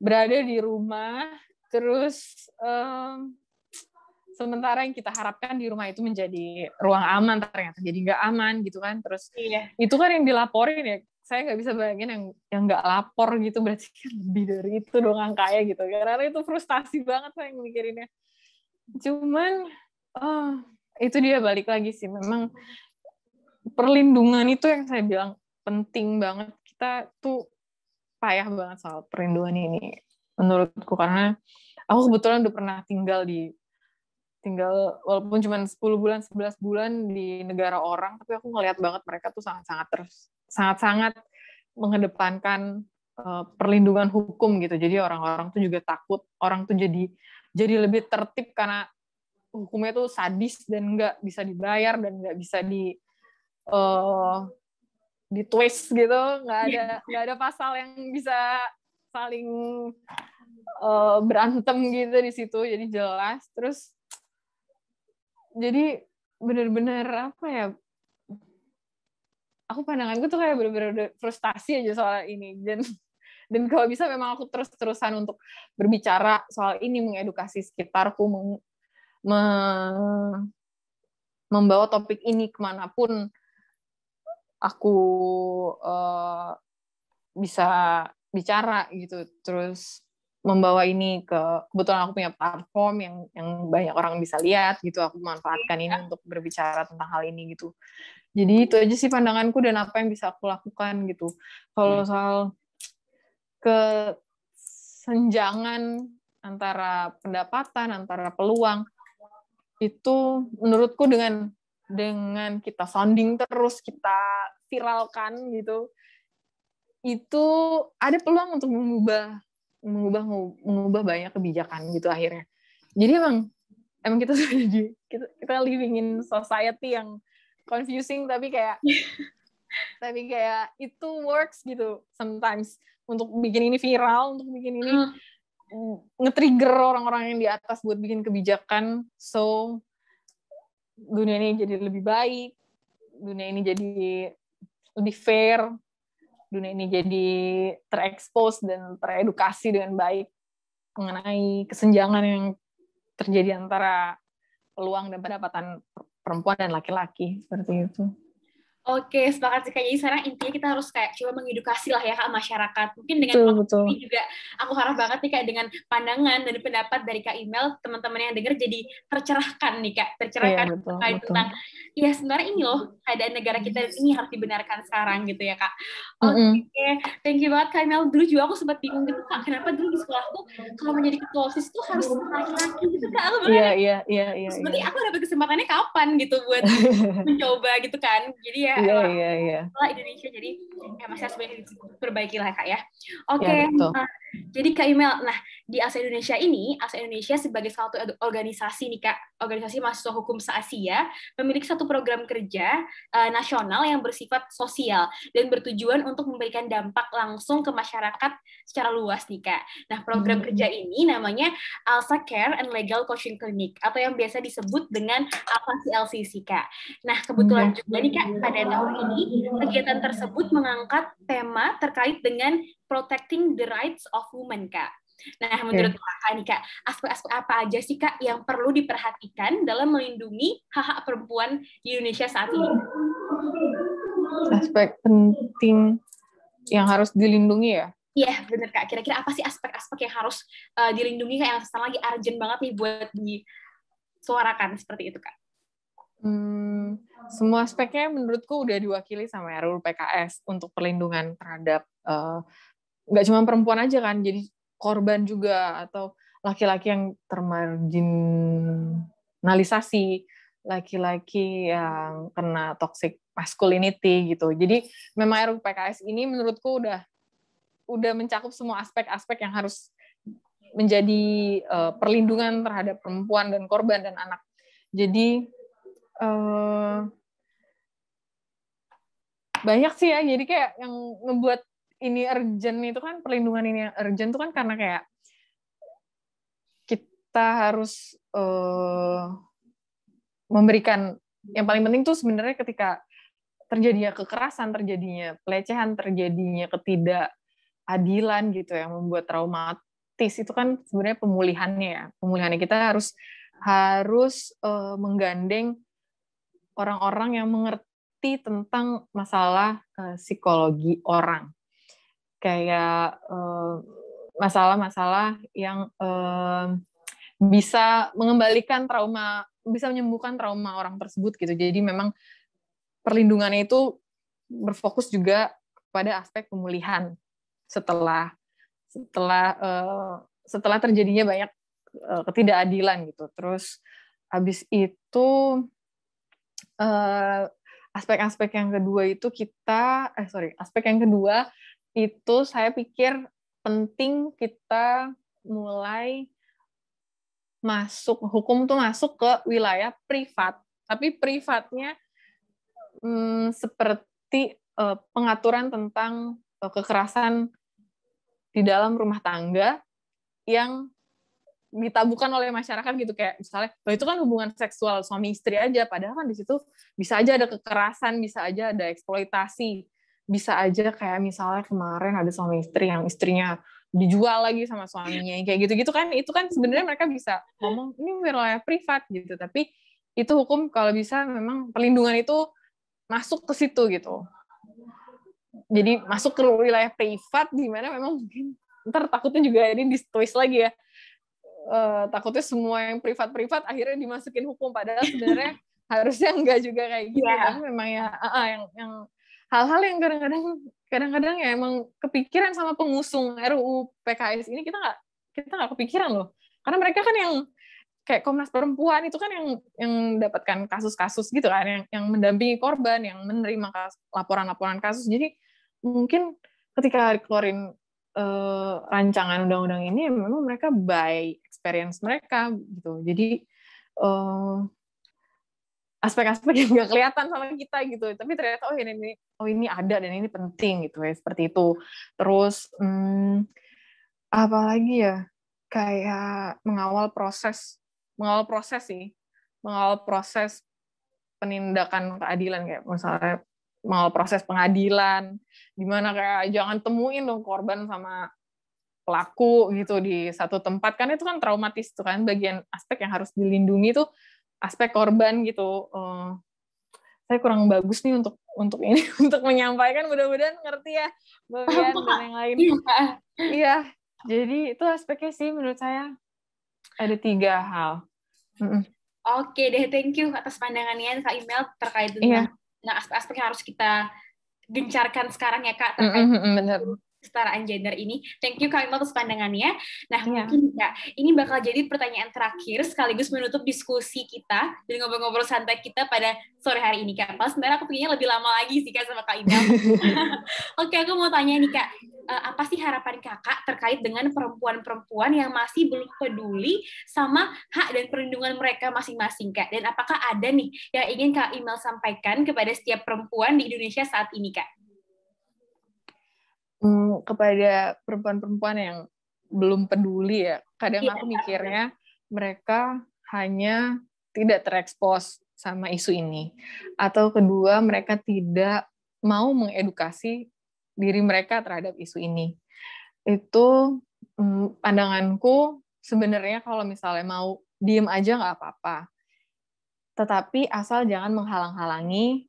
berada di rumah, terus sementara yang kita harapkan di rumah itu menjadi ruang aman, ternyata jadi nggak aman gitu kan, terus itu kan yang dilaporin ya, saya nggak bisa bayangin yang nggak lapor gitu, berarti kan lebih dari itu dong angkanya gitu, karena itu frustasi banget saya mikirinnya. Cuman itu dia balik lagi sih, memang perlindungan itu yang saya bilang penting banget, kita tuh payah banget soal perlindungan ini menurutku, karena aku kebetulan udah pernah tinggal walaupun cuma 10 bulan 11 bulan di negara orang, tapi aku ngelihat banget mereka tuh sangat-sangat mengedepankan perlindungan hukum gitu. Jadi orang-orang tuh juga takut, orang tuh jadi lebih tertib karena hukumnya tuh sadis dan nggak bisa dibayar dan nggak bisa di twist gitu, nggak ada pasal yang bisa saling berantem gitu di situ, jadi jelas. Terus jadi benar-benar apa ya, aku pandanganku tuh kayak benar-benar frustasi aja soal ini, dan kalau bisa memang aku terus-terusan untuk berbicara soal ini, mengedukasi sekitarku, membawa topik ini kemanapun aku bisa bicara gitu, terus membawa ini kebetulan aku punya platform yang banyak orang bisa lihat gitu, aku memanfaatkan ini untuk berbicara tentang hal ini gitu. Jadi itu aja sih pandanganku dan apa yang bisa aku lakukan gitu. Kalau soal kesenjangan antara pendapatan, antara peluang, itu menurutku dengan kita sounding terus, kita viralkan gitu, itu ada peluang untuk mengubah banyak kebijakan gitu akhirnya. Jadi emang kita living in society yang confusing, tapi kayak itu works gitu sometimes, untuk bikin ini viral, untuk bikin ini nge-trigger orang-orang yang di atas buat bikin kebijakan, so dunia ini jadi lebih baik, dunia ini jadi lebih fair, dunia ini jadi terekspos dan teredukasi dengan baik mengenai kesenjangan yang terjadi antara peluang dan pendapatan perempuan dan laki-laki, seperti itu. Oke, sepakat sih Kak. Jadi sekarang intinya kita harus kayak coba mengedukasi lah ya Kak masyarakat. Mungkin dengan ini juga aku harap banget nih Kak, dengan pandangan dan pendapat dari Kak Imel, teman-teman yang dengar jadi tercerahkan nih Kak, terkait tentang ya sebenarnya ini loh keadaan negara kita ini harus dibenarkan sekarang gitu ya Kak. Oke, thank you banget Kak Imel. Dulu juga aku sempat bingung gitu Kak, kenapa dulu di sekolahku kalau menjadi ketua OSIS tuh harus laki-laki gitu Kak. Iya. Sebenarnya aku dapat kesempatannya kapan gitu buat mencoba gitu kan. Jadi ya setelah Indonesia, jadi masih harus banyak diperbaiki lah Kak ya. Oke, jadi Kak Imel, nah di ASA Indonesia ini, ASA Indonesia sebagai satu organisasi nih Kak, organisasi mahasiswa hukum se-Asia, memiliki satu program kerja nasional yang bersifat sosial dan bertujuan untuk memberikan dampak langsung ke masyarakat secara luas nih Kak. Nah program kerja ini namanya ALSA Care and Legal Coaching Clinic, atau yang biasa disebut dengan ALSA CLCC Kak. Nah kebetulan juga nih Kak, pada tahun ini kegiatan tersebut mengangkat tema terkait dengan protecting the rights of women Kak. Nah, menurut Kakak nih Kak, aspek-aspek apa aja sih Kak yang perlu diperhatikan dalam melindungi hak-hak perempuan di Indonesia saat ini? Aspek penting yang harus dilindungi ya? Iya, bener Kak. Kira-kira apa sih aspek-aspek yang harus dilindungi Kak, yang sekarang lagi urgent banget nih buat disuarakan seperti itu Kak? Semua aspeknya menurutku udah diwakili sama RUU PKS untuk perlindungan terhadap nggak cuma perempuan aja kan, jadi korban juga atau laki-laki yang termarginalisasi, laki-laki yang kena toxic masculinity gitu. Jadi memang RUU PKS ini menurutku udah mencakup semua aspek-aspek yang harus menjadi perlindungan terhadap perempuan dan korban dan anak. Jadi banyak sih ya, jadi kayak yang ngebuat ini urgent itu kan, perlindungan ini yang urgent itu kan karena kayak kita harus memberikan, yang paling penting tuh sebenarnya ketika terjadinya kekerasan, terjadinya pelecehan, terjadinya ketidakadilan gitu yang membuat traumatis, itu kan sebenarnya pemulihannya kita harus menggandeng orang-orang yang mengerti tentang masalah psikologi orang, kayak masalah-masalah yang bisa mengembalikan trauma, bisa menyembuhkan trauma orang tersebut gitu. Jadi memang perlindungannya itu berfokus juga pada aspek pemulihan setelah terjadinya banyak ketidakadilan gitu. Terus habis itu aspek yang kedua itu saya pikir penting kita mulai hukum tuh masuk ke wilayah privat, tapi privatnya seperti pengaturan tentang kekerasan di dalam rumah tangga yang ditabukan oleh masyarakat gitu, kayak misalnya itu kan hubungan seksual suami istri aja, padahal kan di situ bisa aja ada kekerasan, bisa aja ada eksploitasi, bisa aja kayak misalnya kemarin ada suami istri yang istrinya dijual lagi sama suaminya, kayak gitu-gitu kan, itu kan sebenarnya mereka bisa ngomong ini wilayah privat gitu, tapi itu hukum kalau bisa memang perlindungan itu masuk ke situ gitu. Jadi masuk ke wilayah privat di mana memang mungkin ntar takutnya juga ini di-twist lagi ya. Takutnya semua yang privat-privat akhirnya dimasukin hukum, padahal sebenarnya harusnya enggak juga kayak gitu. Tapi memang ya yang hal-hal yang kadang-kadang ya emang kepikiran sama pengusung RUU PKS ini, kita nggak kepikiran loh, karena mereka kan yang kayak Komnas Perempuan itu kan yang mendapatkan kasus-kasus gitu kan, yang mendampingi korban, yang menerima laporan-laporan kasus. Jadi mungkin ketika keluarin rancangan undang-undang ini memang mereka by experience mereka gitu. Jadi aspek-aspek yang nggak kelihatan sama kita gitu, tapi ternyata ini ada dan ini penting gitu ya, seperti itu. Terus apa lagi ya, kayak mengawal proses penindakan keadilan, kayak misalnya mengawal proses pengadilan, dimana kayak jangan temuin dong korban sama pelaku gitu di satu tempat, kan itu kan traumatis tuh kan, bagian aspek yang harus dilindungi tuh aspek korban gitu. Saya kurang bagus nih untuk ini untuk menyampaikan, mudah-mudahan ngerti ya Mbak Bian dan yang lain. Iya, jadi itu aspeknya sih menurut saya ada 3 hal. Oke deh, thank you atas pandangannya Kak Imel terkait dengan aspek-aspek yang harus kita gencarkan sekarang ya Kak, terkait kesetaraan gender ini. Thank you Kak Imel atas pandangannya. Nah, mungkin ya, ini bakal jadi pertanyaan terakhir sekaligus menutup diskusi kita dan ngobrol-ngobrol santai kita pada sore hari ini Kak. Pas sebenarnya aku pengennya lebih lama lagi sih Kak sama Kak Imel. Oke, aku mau tanya nih Kak, apa sih harapan Kakak terkait dengan perempuan-perempuan yang masih belum peduli sama hak dan perlindungan mereka masing-masing Kak? Dan apakah ada nih yang ingin Kak Imel sampaikan kepada setiap perempuan di Indonesia saat ini Kak? Kepada perempuan-perempuan yang belum peduli ya, kadang aku mikirnya mereka hanya tidak terekspos sama isu ini, atau kedua mereka tidak mau mengedukasi diri mereka terhadap isu ini. Itu pandanganku sebenarnya kalau misalnya mau diem aja nggak apa-apa. Tetapi asal jangan menghalang-halangi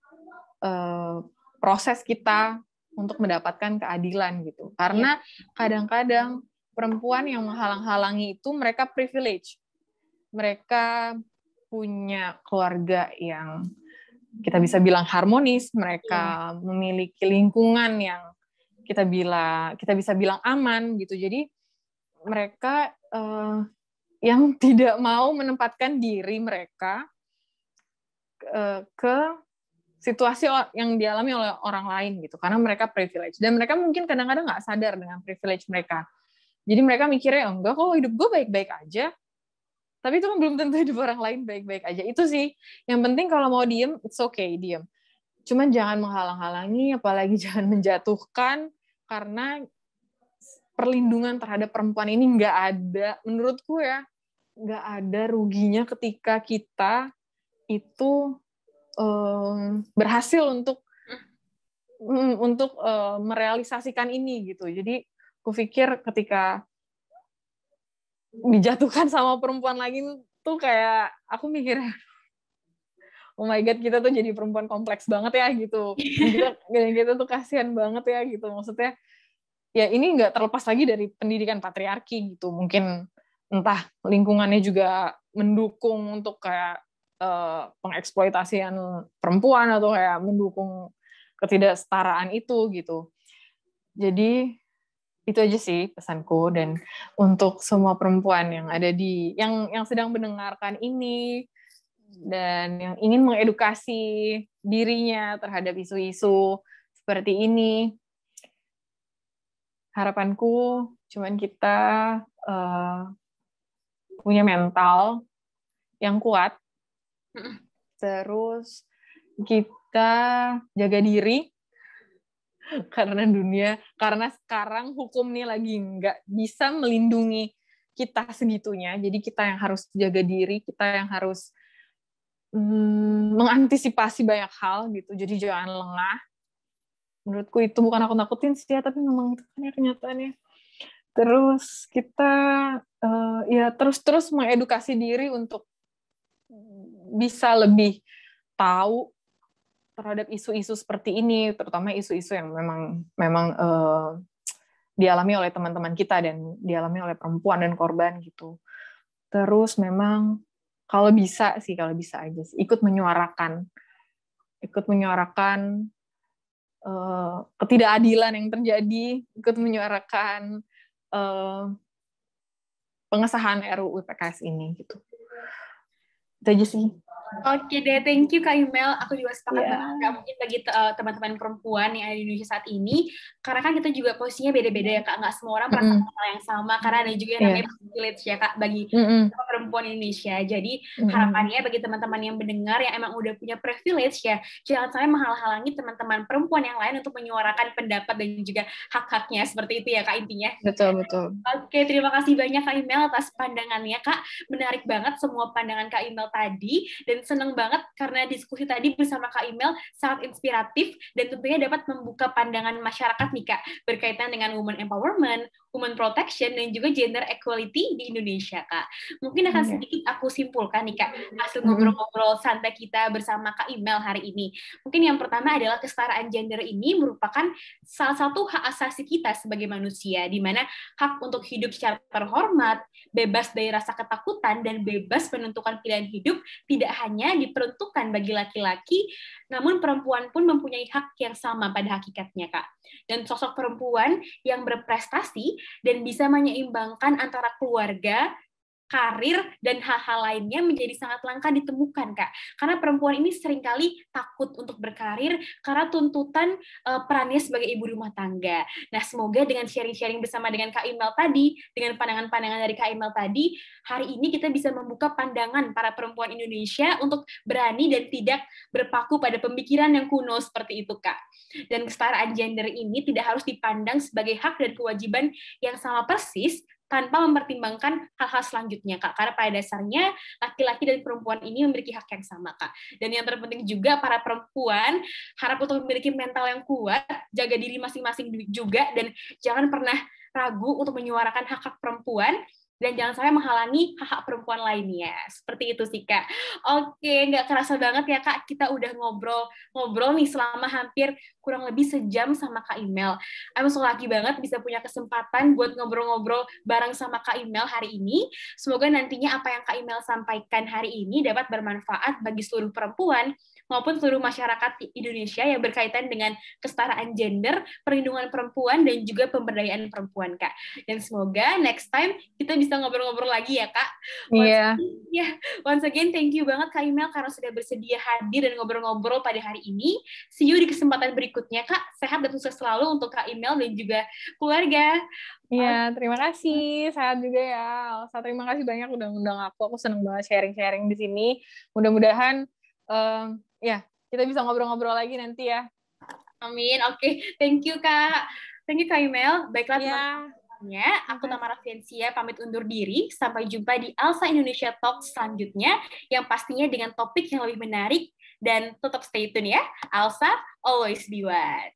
proses kita untuk mendapatkan keadilan gitu. Karena kadang-kadang perempuan yang menghalang-halangi itu mereka privilege. Mereka punya keluarga yang kita bisa bilang harmonis, mereka memiliki lingkungan yang kita bisa bilang aman gitu. Jadi mereka yang tidak mau menempatkan diri mereka ke situasi yang dialami oleh orang lain gitu, karena mereka privilege dan mereka mungkin kadang-kadang nggak sadar dengan privilege mereka. Jadi mereka mikirnya enggak kok hidup gue baik-baik aja, tapi itu kan belum tentu hidup orang lain baik-baik aja. Itu sih yang penting. Kalau mau diem, it's okay diem. Cuman jangan menghalang-halangi, apalagi jangan menjatuhkan, karena perlindungan terhadap perempuan ini nggak ada, menurutku ya, nggak ada ruginya ketika kita itu berhasil untuk merealisasikan ini gitu. Jadi aku pikir ketika dijatuhkan sama perempuan lagi tuh kayak aku mikirnya, oh my god, kita tuh jadi perempuan kompleks banget ya gitu. Kita tuh kasihan banget ya gitu. Maksudnya ya ini nggak terlepas lagi dari pendidikan patriarki gitu. Mungkin entah lingkungannya juga mendukung untuk kayak pengeksploitasian perempuan atau kayak mendukung ketidaksetaraan itu gitu. Jadi itu aja sih pesanku. Dan untuk semua perempuan yang ada yang sedang mendengarkan ini dan yang ingin mengedukasi dirinya terhadap isu-isu seperti ini, harapanku cuman kita punya mental yang kuat. Terus kita jaga diri karena sekarang hukum nih lagi nggak bisa melindungi kita segitunya. Jadi kita yang harus jaga diri, kita yang harus mengantisipasi banyak hal gitu. Jadi jangan lengah. Menurutku itu bukan aku nakutin sih ya, tapi memang itu kan ya kenyataannya. Terus kita ya terus mengedukasi diri untuk bisa lebih tahu terhadap isu-isu seperti ini, terutama isu-isu yang memang dialami oleh teman-teman kita dan dialami oleh perempuan dan korban gitu. Terus memang kalau bisa aja sih, ikut menyuarakan ketidakadilan yang terjadi, ikut menyuarakan pengesahan RUU PKS ini gitu. Itu aja sih. Oke deh, thank you Kak Imel. Aku juga sepakat banget, Kak. Mungkin bagi teman-teman perempuan yang ada di Indonesia saat ini, karena kan kita juga posisinya beda-beda ya Kak. Nggak semua orang merasakan hal yang sama, karena ada juga yang namanya privilege ya Kak, bagi perempuan Indonesia. Jadi harapannya bagi teman-teman yang mendengar, yang emang udah punya privilege ya, jangan sampai menghalang-halangi teman-teman perempuan yang lain untuk menyuarakan pendapat dan juga hak-haknya. Seperti itu ya Kak intinya. Betul. Oke, terima kasih banyak Kak Imel atas pandangannya Kak. Menarik banget semua pandangan Kak Imel tadi, dan senang banget karena diskusi tadi bersama Kak Imel sangat inspiratif dan tentunya dapat membuka pandangan masyarakat nih Kak, berkaitan dengan women empowerment, women protection, dan juga gender equality di Indonesia Kak. Mungkin akan sedikit aku simpulkan nih Kak, hasil ngobrol-ngobrol santai kita bersama Kak Imel hari ini. Mungkin yang pertama adalah kesetaraan gender ini merupakan salah satu hak asasi kita sebagai manusia, di mana hak untuk hidup secara terhormat, bebas dari rasa ketakutan, dan bebas menentukan pilihan hidup tidak hanya diperuntukkan bagi laki-laki, namun perempuan pun mempunyai hak yang sama pada hakikatnya, Kak. Dan sosok perempuan yang berprestasi dan bisa menyeimbangkan antara keluarga, karir, dan hal-hal lainnya menjadi sangat langka ditemukan, Kak. Karena perempuan ini seringkali takut untuk berkarir karena tuntutan perannya sebagai ibu rumah tangga. Nah, semoga dengan sharing-sharing bersama dengan Kak Imel tadi, dengan pandangan-pandangan dari Kak Imel tadi, hari ini kita bisa membuka pandangan para perempuan Indonesia untuk berani dan tidak berpaku pada pemikiran yang kuno seperti itu, Kak. Dan kesetaraan gender ini tidak harus dipandang sebagai hak dan kewajiban yang sama persis, tanpa mempertimbangkan hal-hal selanjutnya, Kak. Karena pada dasarnya, laki-laki dan perempuan ini memiliki hak yang sama, Kak. Dan yang terpenting juga, para perempuan harap untuk memiliki mental yang kuat, jaga diri masing-masing juga, dan jangan pernah ragu untuk menyuarakan hak-hak perempuan, dan jangan sampai menghalangi hak-hak perempuan lainnya. Seperti itu sih, Kak. Oke, nggak kerasa banget ya, Kak, kita udah ngobrol nih selama hampir kurang lebih sejam sama Kak Imel. I'm so lucky banget bisa punya kesempatan buat ngobrol-ngobrol bareng sama Kak Imel hari ini. Semoga nantinya apa yang Kak Imel sampaikan hari ini dapat bermanfaat bagi seluruh perempuan maupun seluruh masyarakat di Indonesia yang berkaitan dengan kesetaraan gender, perlindungan perempuan, dan juga pemberdayaan perempuan, Kak. Dan semoga next time kita bisa ngobrol-ngobrol lagi ya, Kak. Iya. Once again, thank you banget Kak Imel karena sudah bersedia hadir dan ngobrol-ngobrol pada hari ini. See you di kesempatan berikutnya, Kak. Sehat dan sukses selalu untuk Kak Imel dan juga keluarga. Iya, terima kasih. Sehat juga ya, Alsa. Terima kasih banyak udah ngundang aku. Aku seneng banget sharing-sharing di sini. Mudah-mudahan ya kita bisa ngobrol-ngobrol lagi nanti ya. Amin. Oke. Thank you, Kak. Thank you, Kak Imel. Baiklah, teman-temannya. Aku Tamara Fiensia pamit undur diri. Sampai jumpa di Alsa Indonesia Talk selanjutnya, yang pastinya dengan topik yang lebih menarik. Dan tetap stay tune ya. Alsa, always be one.